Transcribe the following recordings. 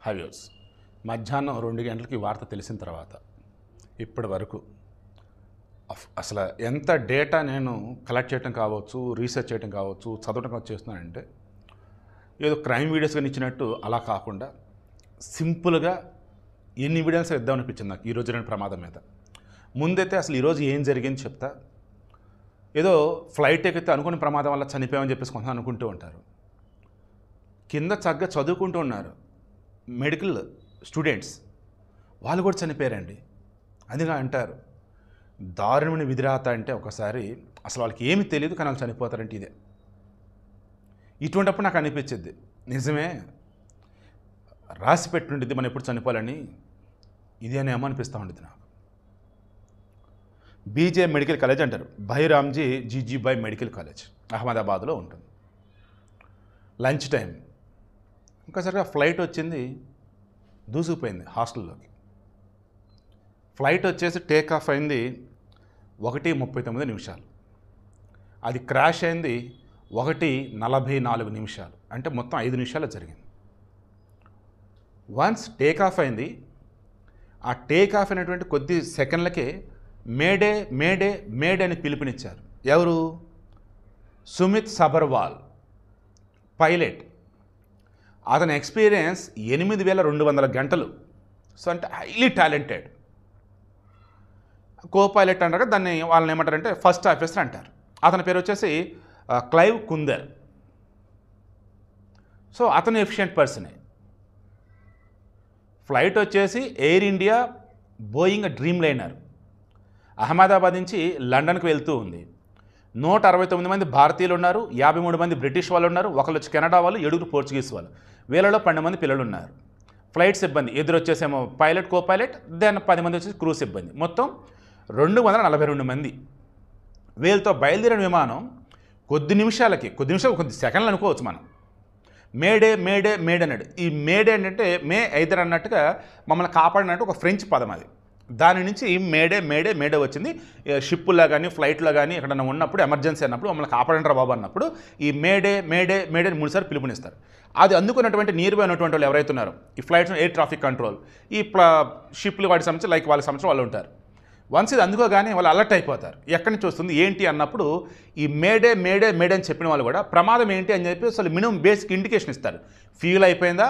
హవ్యూస్ మధ్యాహ్నం 2 గంటలకి వార్త తెలిసిన తర్వాత ఇప్పటి వరకు అసలు ఎంత డేటా నేను కలెక్ట్ చేయడం కావచ్చు, రీసెర్చ్ చేయడం కావచ్చు, చదవడం కావచ్చు చేస్తున్నానంటే ఏదో క్రైమ్ వీడియోస్ కానీ ఇచ్చినట్టు అలా కాకుండా సింపుల్గా ఎన్ని వీడియోస్ ఇద్దామనిపించింది నాకు ఈరోజు జరిగిన ప్రమాదం మీద. ముందైతే అసలు ఈరోజు ఏం జరిగింది చెప్తా. ఏదో ఫ్లైట్ ఎక్కితే అనుకున్న ప్రమాదం వల్ల చనిపోయామని చెప్పేసి కొంత అనుకుంటూ ఉంటారు. కింద చక్కగా చదువుకుంటూ ఉన్నారు మెడికల్ స్టూడెంట్స్, వాళ్ళు కూడా చనిపోయారండి. అదిగా అంటారు దారుణమైన విధిరాత అంటే ఒకసారి అసలు వాళ్ళకి ఏమి తెలియదు కానీ వాళ్ళు చనిపోతారంటే ఇదే. ఇటువంటిప్పుడు నాకు అనిపించింది నిజమే రాసి పెట్టుండిద్ది మనం ఎప్పుడు చనిపోవాలని, ఇదేనేమో అనిపిస్తూ ఉండేది నాకు. బీజే మెడికల్ కాలేజ్ అంటారు, బైరామ్జీ జీజీబాయ్ మెడికల్ కాలేజ్ అహ్మదాబాద్లో ఉంటుంది. లంచ్ టైం ఇంకోసారిగా ఫ్లైట్ వచ్చింది, దూసుకుపోయింది హాస్టల్లోకి. ఫ్లైట్ వచ్చేసి టేక్ ఆఫ్ అయింది 1:39. అది క్రాష్ అయింది 1:44. అంటే మొత్తం 5 నిమిషాలు జరిగింది. వన్స్ టేక్ ఆఫ్ అయింది, ఆ టేక్ ఆఫ్ అయినటువంటి కొద్ది సెకండ్లకే మేడే మేడే మేడే అని పిలుపునిచ్చారు. ఎవరు? సుమిత్ సబర్వాల్ పైలట్. అతని ఎక్స్పీరియన్స్ 8,200 గంటలు. సో అంటే హైలీ టాలెంటెడ్. కో పైలట్ అంటారు కదా, దాన్ని వాళ్ళని ఏమంటారంటే ఫస్ట్ ఆఫీసర్ అంటారు. అతని పేరు వచ్చేసి క్లైవ్ కుందర్. సో అతను ఎఫిషియెంట్ పర్సనే. ఫ్లైట్ వచ్చేసి air India Boeing dream liner Ahmedabad నుంచి లండన్కి వెళ్తూ ఉంది. 169 మంది భారతీయులు ఉన్నారు, 53 మంది బ్రిటిష్ వాళ్ళు ఉన్నారు, ఒకళ్ళు వచ్చి కెనడా వాళ్ళు, 7 పోర్చుగీస్ వాళ్ళు, వీళ్ళలో 12 మంది పిల్లలు ఉన్నారు. ఫ్లైట్ సిబ్బంది ఎదురు వచ్చేసేమో పైలట్, కో పైలట్, దెన్ 10 మంది వచ్చేసి క్రూ సిబ్బంది, మొత్తం 242 మంది. వీళ్ళతో బయలుదేరిన విమానం కొద్ది సెకండ్లు అనుకోవచ్చు మనం, మేడే మేడే మేడే అన్నాడు. ఈ మేడే ఏంటంటే మే ఐదర్ అన్నట్టుగా మమ్మల్ని కాపాడినట్టు ఒక ఫ్రెంచ్ పదం అది. దాని నుంచి మేడే మేడే మేడే వచ్చింది. షిప్పుల్లో కానీ ఫ్లైట్లో కానీ ఎక్కడైనా ఉన్నప్పుడు ఎమర్జెన్సీ అన్నప్పుడు మమ్మల్ని కాపాడంటారా బాబు అన్నప్పుడు ఈ మేడే మేడే మేడే 3 సార్లు పిలుపునిస్తారు. అది అందుకున్నటువంటి నియర్ బై ఉన్నటువంటి వాళ్ళు ఎవరైతే ఉన్నారో ఈ ఫ్లైట్స్ ఎయిర్ ట్రాఫిక్ కంట్రోల్, ఈ షిప్లు వాటి సంబంధించి లైక్ వాళ్ళ సంబంధించి వాళ్ళు ఉంటారు. వన్స్ ఇది అందుకోగానే వాళ్ళు అలర్ట్ అయిపోతారు, ఎక్కడి నుంచి వస్తుంది ఏంటి అన్నప్పుడు ఈ మేడే మేడే మేడే అని చెప్పిన వాళ్ళు కూడా ప్రమాదం ఏంటి అని చెప్పి అసలు మినిమం బేసిక్ ఇండికేషన్ ఇస్తారు. ఫ్యూల్ అయిపోయిందా,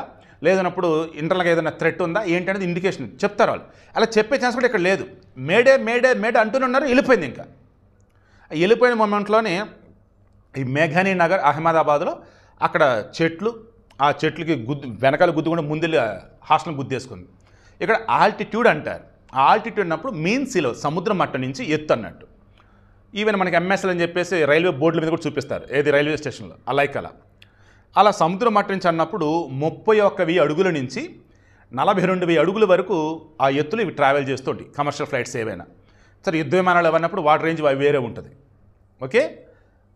లేదన్నప్పుడు ఇంటర్నల్గా ఏదైనా థ్రెట్ ఉందా ఏంటి అనేది ఇండికేషన్ చెప్తారు వాళ్ళు. అలా చెప్పే ఛాన్స్ కూడా ఇక్కడ లేదు. మేడే మేడే మేడే అంటూనే ఉన్నారు, వెళ్ళిపోయింది. ఇంకా వెళ్ళిపోయిన మూమెంట్లోనే ఈ మేఘానీ నగర్ అహ్మదాబాద్లో అక్కడ చెట్లు, ఆ చెట్లకి వెనకాల గుద్దుకుండా ముందు హాస్టల్ గుద్దేసుకుంది. ఇక్కడ ఆల్టిట్యూడ్ అంటారు. ఆ ఆల్టిట్యూడ్ అన్నప్పుడు మీన్ సీలో సముద్ర మట్టం నుంచి ఎత్తు అన్నట్టు. ఈవెన్ మనకి ఎంఎస్ఎల్ అని చెప్పేసి రైల్వే బోర్డుల మీద కూడా చూపిస్తారు, ఏది రైల్వే స్టేషన్లో అలా సముద్ర మట్టం నుంచి అన్నప్పుడు 31,000 అడుగుల నుంచి 42,000 అడుగుల వరకు ఆ ఎత్తులు ఇవి ట్రావెల్ చేస్తుంటాయి కమర్షియల్ ఫ్లైట్స్ ఏవైనా. సరే యుద్ధ విమానాలు అవన్నప్పుడు వాటి రేంజ్ వేరే ఉంటుంది. ఓకే,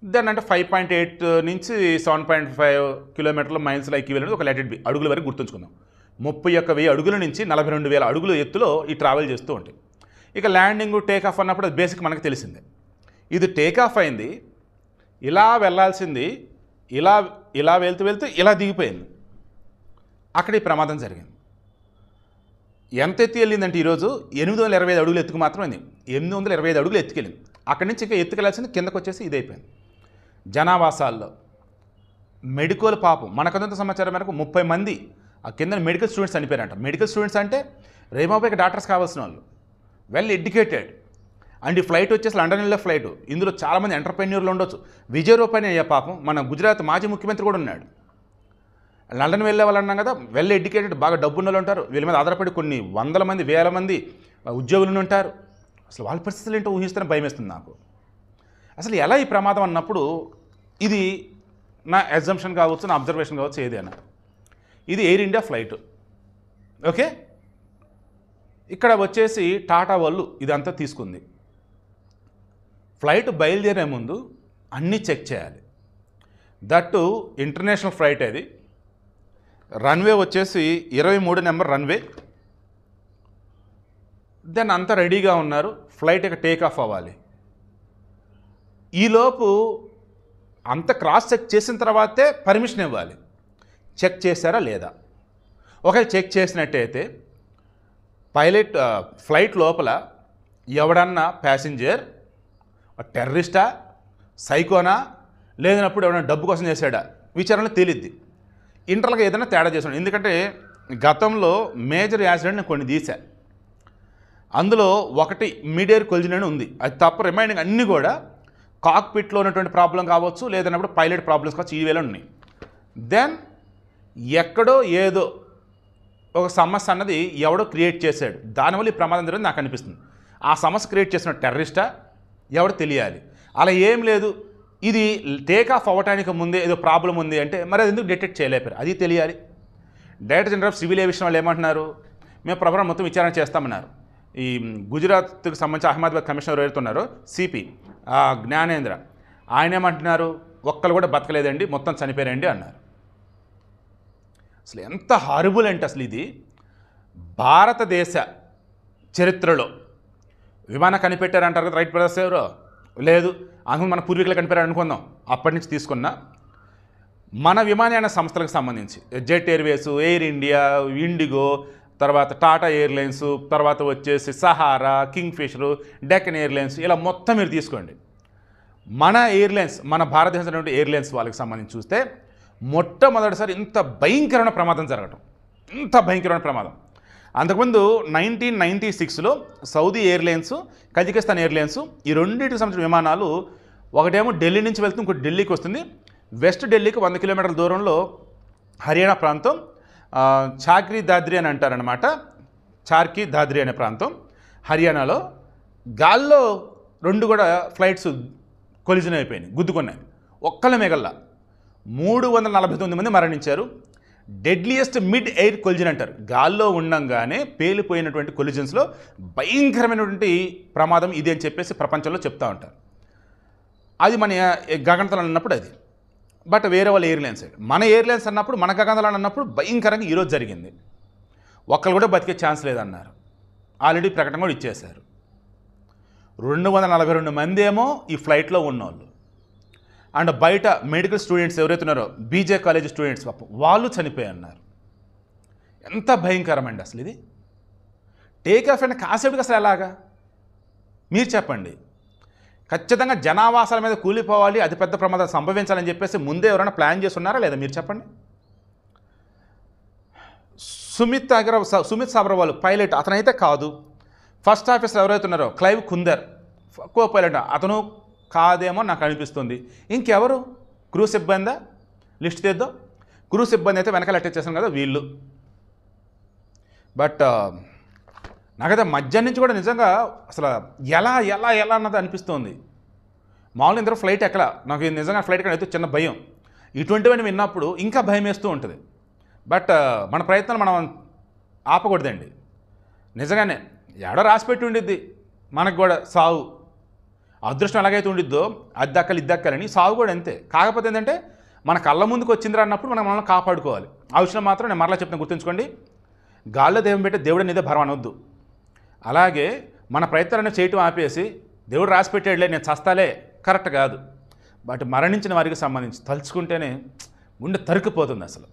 దాన్ని అంటే 5.8 నుంచి 7.5 కిలోమీటర్ల మైల్స్ లైక్ వెళ్ళినది ఒక లెటెడ్ బి అడుగుల వరకు గుర్తుంచుకుందాం. 31,000 అడుగుల నుంచి 42,000 అడుగుల ఎత్తులో ఈ ట్రావెల్ చేస్తూ ఉంటాయి. ఇక ల్యాండింగ్ టేక్ ఆఫ్ అన్నప్పుడు అది బేసిక్ మనకు తెలిసిందే. ఇది టేక్ ఆఫ్ అయింది, ఇలా వెళ్ళాల్సింది ఇలా వెళ్తూ ఇలా దిగిపోయింది. అక్కడ ఈ ప్రమాదం జరిగింది. ఎంత ఎత్తి వెళ్ళిందంటే ఈరోజు 825 అడుగులు ఎత్తుకు మాత్రమే 825 అడుగులు ఎత్తుకెళ్ళింది. అక్కడి నుంచి ఇంకా ఎత్తుకెళ్ళాల్సింది కిందకు వచ్చేసి ఇదైపోయింది. జనావాసాల్లో మెడికల్ పాపం మనకంత సమాచారం మేరకు 30 మంది ఆ కింద మెడికల్ స్టూడెంట్స్ చనిపోయారంట. మెడికల్ స్టూడెంట్స్ అంటే రేమాబాయికి డాక్టర్స్ కావాల్సిన వాళ్ళు, వెల్ ఎడ్యుకేటెడ్. అండ్ ఈ ఫ్లైట్ వచ్చేసి లండన్ వెళ్ళే ఫ్లైట్. ఇందులో చాలామంది ఎంటర్ప్రెన్యూర్లు ఉండొచ్చు. విజయ్ రూపాని అయ్యే పాపం మన గుజరాత్ మాజీ ముఖ్యమంత్రి కూడా ఉన్నాడు. లండన్ వెళ్ళే వాళ్ళు అన్నాం కదా, వెల్ ఎడ్యుకేటెడ్, బాగా డబ్బున్న వాళ్ళు ఉంటారు. వీళ్ళ మీద ఆధారపడి కొన్ని 100 మంది 1000 మంది ఉద్యోగులు ఉంటారు. అసలు వాళ్ళ పరిస్థితులు ఏంటో ఊహిస్తేనే భయం వేస్తుంది నాకు. అసలు ఎలా ఈ ప్రమాదం అన్నప్పుడు ఇది నా ఎగ్జంప్షన్ కావచ్చు, నా అబ్జర్వేషన్ కావచ్చు, ఏదైనా ఇది ఎయిర్ ఇండియా ఫ్లైట్. ఓకే, ఇక్కడ వచ్చేసి టాటా వాళ్ళు ఇదంతా తీసుకుంది. ఫ్లైట్ బయలుదేరే ముందు అన్నీ చెక్ చేయాలి. దట్టు ఇంటర్నేషనల్ ఫ్లైట్ అది. రన్వే వచ్చేసి 23 నెంబర్ రన్వే. దెన్ అంతా రెడీగా ఉన్నారు, ఫ్లైట్ ఇక టేక్ ఆఫ్ అవ్వాలి. ఈలోపు అంత క్రాస్ చెక్ చేసిన తర్వాతే పర్మిషన్ ఇవ్వాలి. చెక్ చేశారా లేదా? ఒకవేళ చెక్ చేసినట్టయితే పైలట్ ఫ్లైట్ లోపల ఎవడన్నా ప్యాసింజర్ టెర్రరిస్టా, సైకోనా, లేదన్నప్పుడు ఎవరైనా డబ్బు కోసం చేశాడా విచారణలో తేలిద్ది. ఇంటర్గా ఏదైనా తేడా చేసాడు. ఎందుకంటే గతంలో మేజర్ యాక్సిడెంట్ నేను కొన్ని తీసా. అందులో ఒకటి మిడ్ ఎయిర్ కొలిజన్ అని ఉంది. అది తప్ప రిమైనింగ్ అన్నీ కూడా కాక్పిట్లో ఉన్నటువంటి ప్రాబ్లం కావచ్చు, లేదన్నప్పుడు పైలట్ ప్రాబ్లమ్స్ కావచ్చు, ఈ వేళ ఉన్నాయి. దెన్ ఎక్కడో ఏదో ఒక సమస్య అన్నది ఎవడో క్రియేట్ చేశాడు, దానివల్ల ఈ ప్రమాదం జరిగింది నాకు అనిపిస్తుంది. ఆ సమస్య క్రియేట్ చేసిన టెర్రరిస్టా ఎవడో తెలియాలి. అలా ఏం లేదు, ఇది టేక్ ఆఫ్ అవ్వడానికి ముందే ఏదో ప్రాబ్లం ఉంది అంటే మరి అది ఎందుకు డిటెక్ట్ చేయలేపారు, అది తెలియాలి. Director general of civil aviation వాళ్ళు ఏమంటున్నారు, మేము ప్రభుత్వం మొత్తం విచారణ చేస్తామన్నారు. ఈ గుజరాత్కి సంబంధించి అహ్మదాబాద్ కమిషనర్ ఎవరుతున్నారో సిపి జ్ఞానేంద్ర, ఆయన ఏమంటున్నారు, ఒక్కరు కూడా బతకలేదండి, మొత్తం చనిపోయారండి అన్నారు. అసలు ఎంత హారిబుల్ అంటే అసలు ఇది భారతదేశ చరిత్రలో విమానం కనిపెట్టారంటారు కదా రైట్ బ్రదర్స్ ఎవరో, లేదు అందుకు మన పూర్వీకులు కనిపెట్టారు అనుకుందాం. అప్పటి నుంచి తీసుకున్న మన విమానయాన సంస్థలకు సంబంధించి Jet Airways, Air India, IndiGo, తర్వాత టాటా ఎయిర్లైన్స్, తర్వాత వచ్చేసి Sahara, Kingfisher, Deccan Airlines, ఇలా మొత్తం మీరు తీసుకోండి. మన ఎయిర్లైన్స్, మన భారతదేశంలో ఎయిర్లైన్స్ వాళ్ళకి సంబంధించి చూస్తే మొట్టమొదటిసారి ఇంత భయంకరమైన ప్రమాదం జరగటం, ఇంత భయంకరమైన ప్రమాదం. అంతకుముందు 1996లో సౌదీ ఎయిర్లైన్స్, కజకిస్తాన్ ఎయిర్లైన్స్, ఈ రెండింటికి సంబంధించిన విమానాలు ఒకటేమో ఢిల్లీ నుంచి వెళ్తుంది, ఇంకోటి ఢిల్లీకి వస్తుంది. వెస్ట్ ఢిల్లీకి 100 కిలోమీటర్ల దూరంలో హర్యానా ప్రాంతం, చాక్రీ దాద్రి అని అంటారనమాట, చార్కీ దాద్రి అనే ప్రాంతం హర్యానాలో, గాల్లో 2 కూడా ఫ్లైట్స్ కొలిజన్ అయిపోయినాయి, గుద్దుకున్నాయి. ఒక్కళ్ళ మిగల్లా 349 మంది మరణించారు. డెడ్లియెస్ట్ మిడ్ ఎయిర్ కొలిజన్ అంటారు, గాల్లో ఉండంగానే పేలిపోయినటువంటి కొలిజన్స్లో భయంకరమైనటువంటి ప్రమాదం ఇది అని చెప్పేసి ప్రపంచంలో చెప్తూ ఉంటారు. అది మన గగనతలం అన్నప్పుడు అది, బట్ వేరే వాళ్ళ ఎయిర్లైన్స్. మన ఎయిర్లైన్స్ అన్నప్పుడు, మన గగనతలం అన్నప్పుడు భయంకరంగా ఈరోజు జరిగింది. ఒక్కరు కూడా బతికే ఛాన్స్ లేదన్నారు, ఆల్రెడీ ప్రకటన కూడా ఇచ్చేశారు. 242 మంది ఏమో ఈ ఫ్లైట్లో ఉన్నోళ్ళు, అండ్ బయట మెడికల్ స్టూడెంట్స్ ఎవరైతే ఉన్నారో బీజే కాలేజ్ స్టూడెంట్స్ పాపం వాళ్ళు చనిపోయన్నారు. ఎంత భయంకరమండి అసలు ఇది. టేక్ ఆఫ్ అయిన కాసేపుకి అసలు ఎలాగా మీరు చెప్పండి. ఖచ్చితంగా జనావాసాల మీద కూలిపోవాలి, అతిపెద్ద ప్రమాదం సంభవించాలని చెప్పేసి ముందే ఎవరైనా ప్లాన్ చేసి ఉన్నారా లేదా మీరు చెప్పండి. సుమిత్ సాబ్రవాల్ పైలట్ అతనైతే కాదు. ఫస్ట్ ఆఫీసర్ ఎవరైతే ఉన్నారో క్లైవ్ కుందర్ కో పైలట్ అతను కాదేమో నాకు అనిపిస్తుంది. ఇంకెవరు క్రూ సిబ్బందా లిస్ట్ తీద్దాం. క్రూ సిబ్బంది అయితే వెనకాల అటాచ్ చేశాను కదా వీళ్ళు. బట్ నాకైతే మధ్యాహ్నం నుంచి కూడా నిజంగా అసలు ఎలా ఎలా ఎలా అన్నది అనిపిస్తుంది. మామూలుగా ఇందరూ ఫ్లైట్ ఎక్కలా, నాకు నిజంగా ఫ్లైట్ ఎక్కడ అయితే చిన్న భయం. ఇటువంటివన్నీ విన్నప్పుడు ఇంకా భయం వేస్తూ ఉంటుంది. బట్ మన ప్రయత్నాలు మనం ఆపకూడదండి. నిజంగానే ఎడో రాసిపెట్టి ఉండిద్ది మనకు కూడా సావు. అదృష్టం ఎలాగైతే ఉండిద్దో అది దక్కలు ఇది దక్కాలని, సాగు కూడా అంతే. కాకపోతే ఏంటంటే మన కళ్ళ ముందుకు వచ్చిందిరా అన్నప్పుడు మనం మనల్ని కాపాడుకోవాలి. ఆ విషయంలో మాత్రం నేను మరలా చెప్తాను, గుర్తుంచుకోండి. గాల్లో దైవం పెట్టి దేవుడు నీదే భరం అనొద్దు. అలాగే మన ప్రయత్నాలను చేయటం ఆపేసి దేవుడు రాసి పెట్టాడులే నేను చస్తాలే కరెక్ట్ కాదు. బట్ మరణించిన వారికి సంబంధించి తలుచుకుంటేనే గుండె తరుక్కుపోతుంది అసలు.